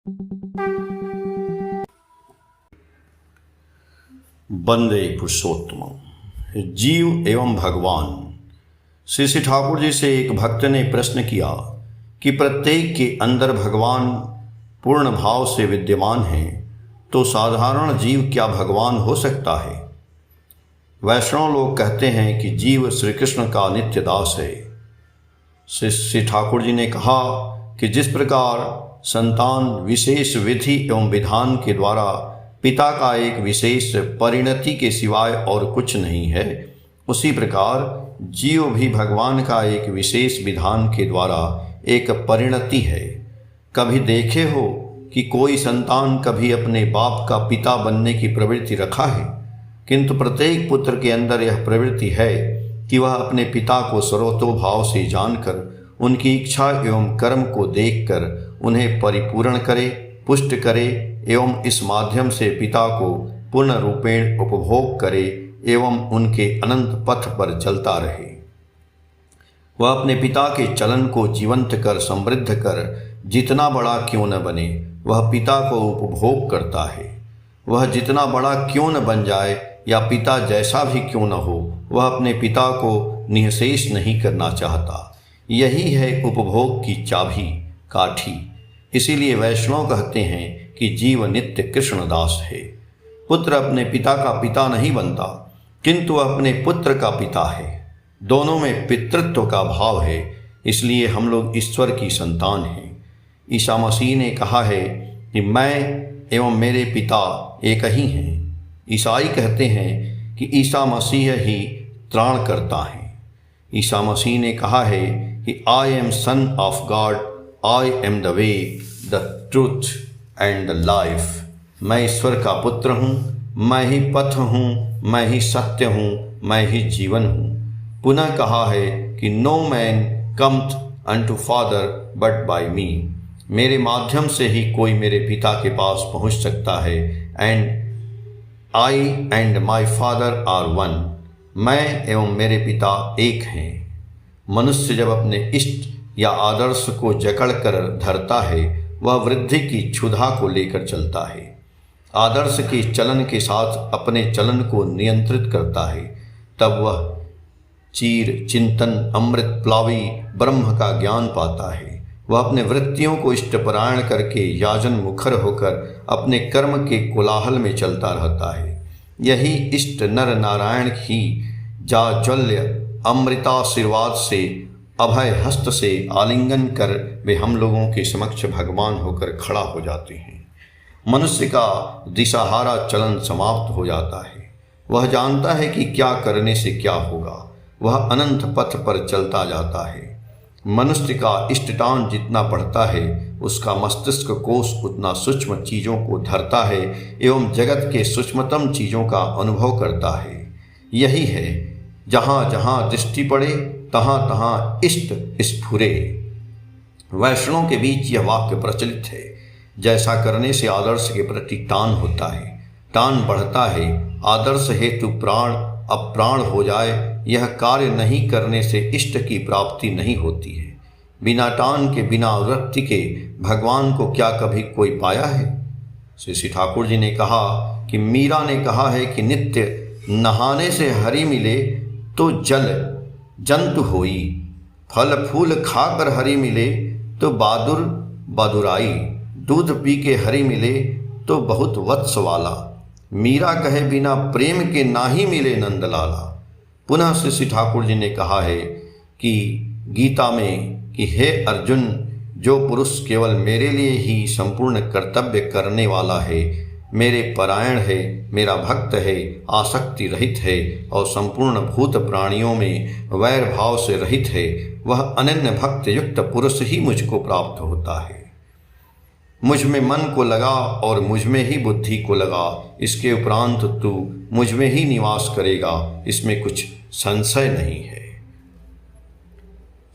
वंदे पुरुषोत्तम। जीव एवं भगवान। श्री श्री ठाकुर जी से एक भक्त ने प्रश्न किया कि प्रत्येक के अंदर भगवान पूर्ण भाव से विद्यमान है, तो साधारण जीव क्या भगवान हो सकता है? वैष्णव लोग कहते हैं कि जीव श्री कृष्ण का नित्य दास है। श्री श्री ठाकुर जी ने कहा कि जिस प्रकार संतान विशेष विधि एवं विधान के द्वारा पिता का एक विशेष परिणति के सिवाय और कुछ नहीं है, उसी प्रकार जीव भी भगवान का एक विशेष विधान के द्वारा एक परिणति है। कभी देखे हो कि कोई संतान कभी अपने बाप का पिता बनने की प्रवृत्ति रखा है? किंतु प्रत्येक पुत्र के अंदर यह प्रवृत्ति है कि वह अपने पिता को सर्वतोभाव से जानकर, उनकी इच्छा एवं कर्म को देखकर उन्हें परिपूर्ण करे, पुष्ट करे एवं इस माध्यम से पिता को पूर्ण रूपेण उपभोग करे एवं उनके अनंत पथ पर चलता रहे। वह अपने पिता के चलन को जीवंत कर, समृद्ध कर, जितना बड़ा क्यों न बने, वह पिता को उपभोग करता है। वह जितना बड़ा क्यों न बन जाए या पिता जैसा भी क्यों न हो, वह अपने पिता को निःशेष नहीं करना चाहता। यही है उपभोग की चाबी, काठी। इसीलिए वैष्णव कहते हैं कि जीव नित्य कृष्णदास है। पुत्र अपने पिता का पिता नहीं बनता, किंतु अपने पुत्र का पिता है। दोनों में पितृत्व का भाव है, इसलिए हम लोग ईश्वर की संतान हैं। ईसा मसीह ने कहा है कि मैं एवं मेरे पिता एक ही हैं। ईसाई कहते हैं कि ईसा मसीह ही त्राण करता है। ईसा मसीह ने कहा है कि I am son of God, I am the way, the truth and the life. मैं ईश्वर का पुत्र हूँ, मैं ही पथ हूँ, मैं ही सत्य हूँ, मैं ही जीवन हूँ। पुनः कहा है कि no man cometh unto father but by me. मेरे माध्यम से ही कोई मेरे पिता के पास पहुँच सकता है। And I and my father are one. मैं एवं मेरे पिता एक हैं। मनुष्य जब अपने इष्ट या आदर्श को जकड़ कर धरता है, वह वृद्धि की क्षुधा को लेकर चलता है। आदर्श के चलन के साथ अपने चलन को नियंत्रित करता है, तब वह चीर चिंतन अमृत प्लावी ब्रह्म का ज्ञान पाता है। वह अपने वृत्तियों को इष्टपरायण करके याजन मुखर होकर अपने कर्म के कोलाहल में चलता रहता है। यही इष्ट नर नारायण ही जाज्वल्य अमृताशीर्वाद से, अभय हस्त से आलिंगन कर वे हम लोगों के समक्ष भगवान होकर खड़ा हो जाते हैं। मनुष्य का दिशाहारा चलन समाप्त हो जाता है। वह जानता है कि क्या करने से क्या होगा। वह अनंत पथ पर चलता जाता है। मनुष्य का इष्टटान जितना बढ़ता है, उसका मस्तिष्क कोश उतना सूक्ष्म चीज़ों को धरता है एवं जगत के सूक्ष्मतम चीज़ों का अनुभव करता है। यही है, जहाँ जहाँ दृष्टि पड़े तहाँ तहाँ इष्ट स्फुरे। वैष्णव के बीच यह वाक्य प्रचलित है, जैसा करने से आदर्श के प्रति टान होता है, टान बढ़ता है। आदर्श हेतु प्राण अप्राण हो जाए, यह कार्य नहीं करने से इष्ट की प्राप्ति नहीं होती है। बिना टान के, बिना वृत्ति के भगवान को क्या कभी कोई पाया है? श्री श्री ठाकुर जी ने कहा कि मीरा ने कहा है कि नित्य नहाने से हरि मिले तो जल जंतु होई, फल फूल खाकर हरि मिले तो बहादुर बहादुराई, दूध पी के हरि मिले तो बहुत वत्स वाला। मीरा कहे बिना प्रेम के ना ही मिले नंदलाला। पुनः श्री श्री ठाकुर जी ने कहा है कि गीता में कि हे अर्जुन, जो पुरुष केवल मेरे लिए ही संपूर्ण कर्तव्य करने वाला है, मेरे परायण है, मेरा भक्त है, आसक्ति रहित है और संपूर्ण भूत प्राणियों में वैर भाव से रहित है, वह अनन्य भक्त युक्त पुरुष ही मुझको प्राप्त होता है। मुझ में मन को लगा और मुझ में ही बुद्धि को लगा, इसके उपरांत तू मुझ में ही निवास करेगा, इसमें कुछ संशय नहीं है।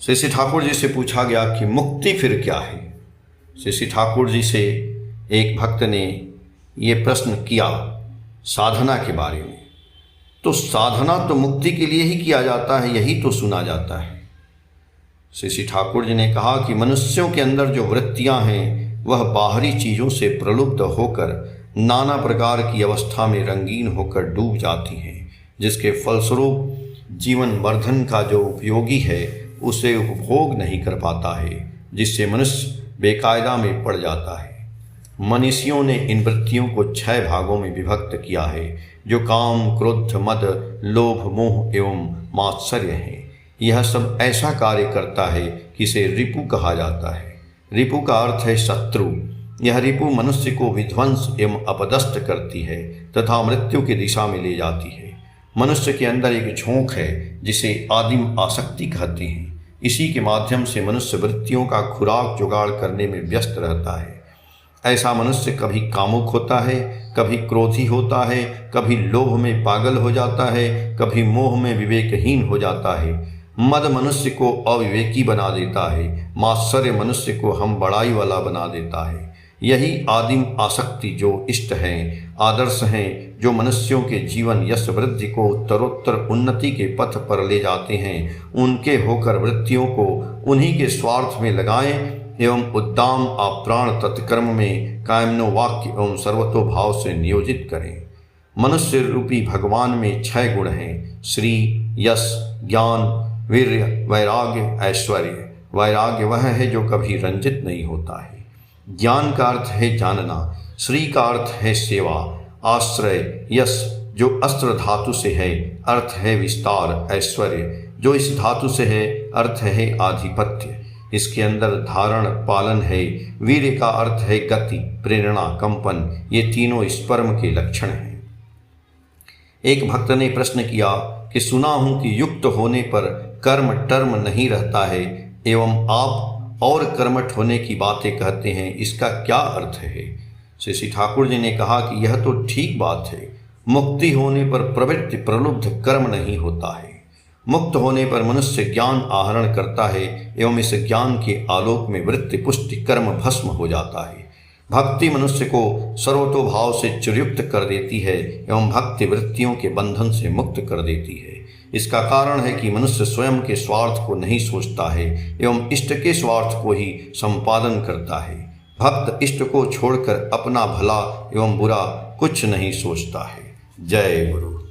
श्री श्री ठाकुर जी से पूछा गया कि मुक्ति फिर क्या है? श्री श्री ठाकुर जी से एक भक्त ने ये प्रश्न किया साधना के बारे में। तो साधना तो मुक्ति के लिए ही किया जाता है, यही तो सुना जाता है। श्री श्री ठाकुर जी ने कहा कि मनुष्यों के अंदर जो वृत्तियां हैं वह बाहरी चीज़ों से प्रलुब्ध होकर नाना प्रकार की अवस्था में रंगीन होकर डूब जाती हैं, जिसके फलस्वरूप जीवन वर्धन का जो उपयोगी है उसे उपभोग नहीं कर पाता है, जिससे मनुष्य बेकायदा में पड़ जाता है। मनीषियों ने इन वृत्तियों को 6 भागों में विभक्त किया है, जो काम, क्रोध, मद, लोभ, मोह एवं मात्सर्य हैं। यह सब ऐसा कार्य करता है कि इसे रिपु कहा जाता है। रिपु का अर्थ है शत्रु। यह रिपु मनुष्य को विध्वंस एवं अपदस्थ करती है तथा मृत्यु की दिशा में ले जाती है। मनुष्य के अंदर एक झोंक है जिसे आदिम आसक्ति कहते हैं। इसी के माध्यम से मनुष्य वृत्तियों का खुराक जुगाड़ करने में व्यस्त रहता है। ऐसा मनुष्य कभी कामुक होता है, कभी क्रोधी होता है, कभी लोभ में पागल हो जाता है, कभी मोह में विवेकहीन हो जाता है। मद मनुष्य को अविवेकी बना देता है, मात्सर्य मनुष्य को हम बड़ाई वाला बना देता है। यही आदिम आसक्ति जो इष्ट हैं, आदर्श हैं, जो मनुष्यों के जीवन यश वृद्धि को उत्तरोत्तर उन्नति के पथ पर ले जाते हैं, उनके होकर वृत्तियों को उन्हीं के स्वार्थ में लगाएं एवं उद्दाम आप्राण तत्कर्म में कायमनो वाक्य एवं सर्वतो भाव से नियोजित करें। मनुष्य रूपी भगवान में 6 गुण हैं: श्री, यश, ज्ञान, वीर्य, वैराग्य, ऐश्वर्य। वैराग्य वह है जो कभी रंजित नहीं होता है। ज्ञान का अर्थ है जानना, श्री का अर्थ है सेवा, आश्रय, यश जो अस्त्र धातु से है, अर्थ है विस्तार, ऐश्वर्य जो इस धातु से है, अर्थ है आधिपत्य, इसके अंदर धारण पालन है। वीर्य का अर्थ है गति, प्रेरणा, कंपन। ये तीनों स्पर्म के लक्षण हैं। एक भक्त ने प्रश्न किया कि सुना हूं कि युक्त होने पर कर्म टर्म नहीं रहता है एवं आप और कर्मठ होने की बातें कहते हैं, इसका क्या अर्थ है? श्री ठाकुर जी ने कहा कि यह तो ठीक बात है। मुक्ति होने पर प्रवृत्ति प्रलुब्ध कर्म नहीं होता है। मुक्त होने पर मनुष्य ज्ञान आहरण करता है एवं इस ज्ञान के आलोक में वृत्ति पुष्टि कर्म भस्म हो जाता है। भक्ति मनुष्य को सर्वतोभाव से चिरयुक्त कर देती है एवं भक्ति वृत्तियों के बंधन से मुक्त कर देती है। इसका कारण है कि मनुष्य स्वयं के स्वार्थ को नहीं सोचता है एवं इष्ट के स्वार्थ को ही संपादन करता है। भक्त इष्ट को छोड़कर अपना भला एवं बुरा कुछ नहीं सोचता है। जय गुरु।